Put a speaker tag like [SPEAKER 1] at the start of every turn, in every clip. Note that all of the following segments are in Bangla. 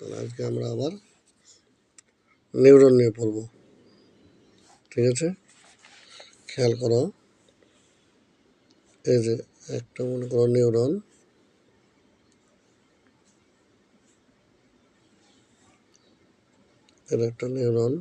[SPEAKER 1] তাহলে আজকে আমরা আবার নিউরন নিয়ে পড়ব। ঠিক আছে, খেয়াল করো, এই যে একটা মনে করো নিউরন, এটা একটা নিউরন,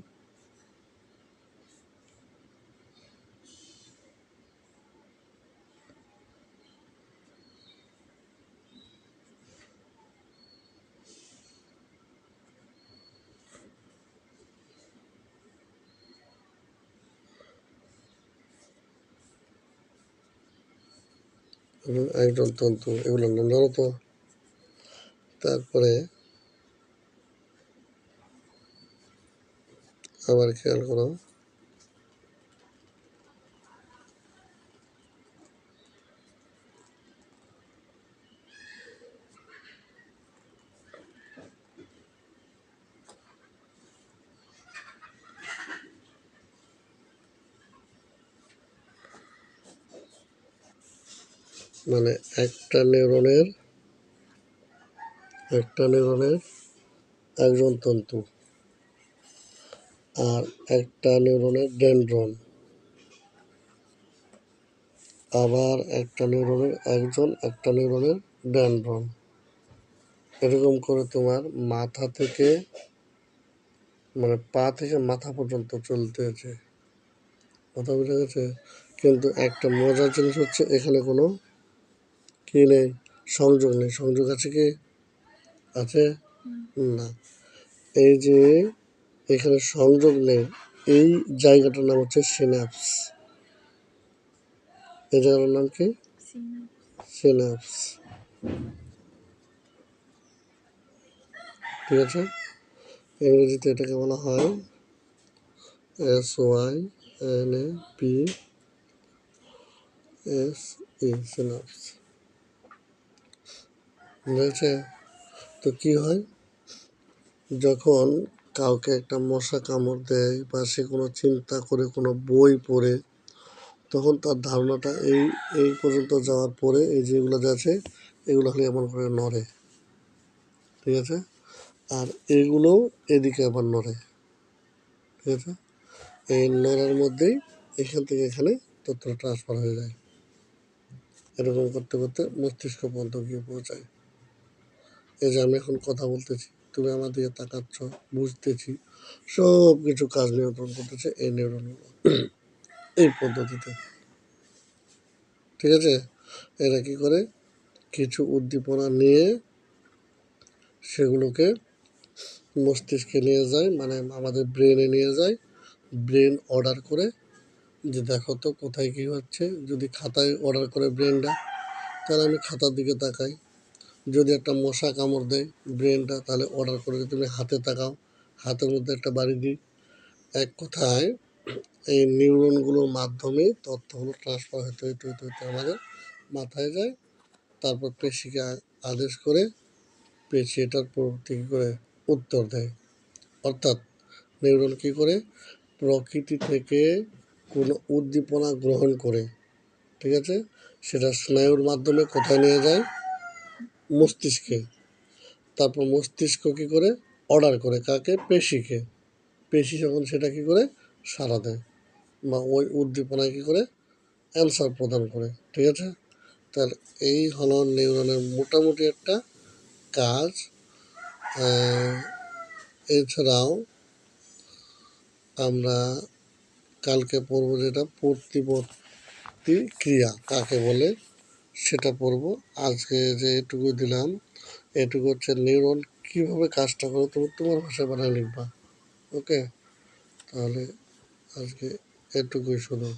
[SPEAKER 1] একজন তন্তু, এগুলো ধরো তো। তারপরে আবার খেয়াল করো, মানে একটা নিউরনের একজন তন্তু, আর একটা নিউরনের ডেনড্রন, আবার একটা নিউরনের একটা নিউরনের ডেনড্রন। এরকম করে তোমার মাথা থেকে, মানে পা থেকে মাথা পর্যন্ত চলতেছে। কথা বোঝা গেছে? কিন্তু একটা মজার জিনিস হচ্ছে, এখানে কোনো কি নেই, সংযোগ নেই। সংযোগ আছে কি? আছে না। এই যে এখানে সংযোগ নেই, এই জায়গাটার নাম হচ্ছে সিনাপস। এই জায়গাটার নাম কি? সিনাপস। ঠিক আছে, ইংরেজিতে এটাকে বলা হয় SYNAPS, সিনাপস। বুঝেছে? তো কি হয়, যখন কাউকে একটা মশা কামড় দেয় বা সে কোনো চিন্তা করে, কোনো বই পড়ে, তখন তার ধারণাটা এই পর্যন্ত যাওয়ার পরে এই যেগুলো আছে এগুলো হলে এমন করে নড়ে। ঠিক আছে, আর এগুলোও এদিকে আবার নড়ে। ঠিক আছে, এই নড়ার মধ্যেই এখান থেকে এখানে তথ্য ট্রান্সফার হয়ে যায়। এরকম করতে করতে মস্তিষ্ক পর্যন্ত গিয়ে পৌঁছায়। এই যে আমি এখন কথা বলতেছি, তুমি আমার দিকে তাকাচ্ছ, বুঝতেছি, সব কিছু কাজ নিয়ন্ত্রণ করতেছে এই নিউরনগুলো এই পদ্ধতিতে। ঠিক আছে, এরা কি করে, কিছু উদ্দীপনা নিয়ে সেগুলোকে মস্তিষ্কে নিয়ে যায়, মানে আমাদের ব্রেনে নিয়ে যায়। ব্রেন অর্ডার করে যে দেখো তো কোথায় কী হচ্ছে। যদি খাতায় অর্ডার করে ব্রেনটা, তাহলে আমি খাতার দিকে তাকাই। যদি একটা মশা কামড় দেয় ব্রেনটা, তাহলে অর্ডার করে তুমি হাতে তাকাও, হাতের মধ্যে একটা বাড়ি দিই। এক কথায় এই নিউরনগুলোর মাধ্যমে তথ্যগুলো ট্রান্সফার হতে হতে হতে হতে আমাদের মাথায় যায়। তারপর পেশিকে আদেশ করে পেশি এটার পরবর্তী কী করে উত্তর দেয়। অর্থাৎ নিউরন কী করে, প্রকৃতি থেকে কোনো উদ্দীপনা গ্রহণ করে, ঠিক আছে, সেটা স্নায়ুর মাধ্যমে কোথায় নিয়ে যায়, মস্তিষ্কে। তারপর মস্তিষ্ক কী করে, অর্ডার করে কাকে, পেশিকে। পেশি যখন সেটা কী করে সাড়া দেয়, বা ওই উদ্দীপনায় কী করে অ্যান্সার প্রদান করে। ঠিক আছে, তাহলে এই হলো নিউরনের মোটামুটি একটা কাজ। এছাড়াও আমরা কালকে পড়বো যেটা প্রতিবর্তী ক্রিয়া কাকে বলে সেটা পড়বো। আজকে যে এটুকু দিলাম, এটুকু হচ্ছে নিউরন কীভাবে কাজটা করে তুমি তোমার ভাষায় বানায় লিখবা। ওকে, তাহলে আজকে এটুকুই শুধু।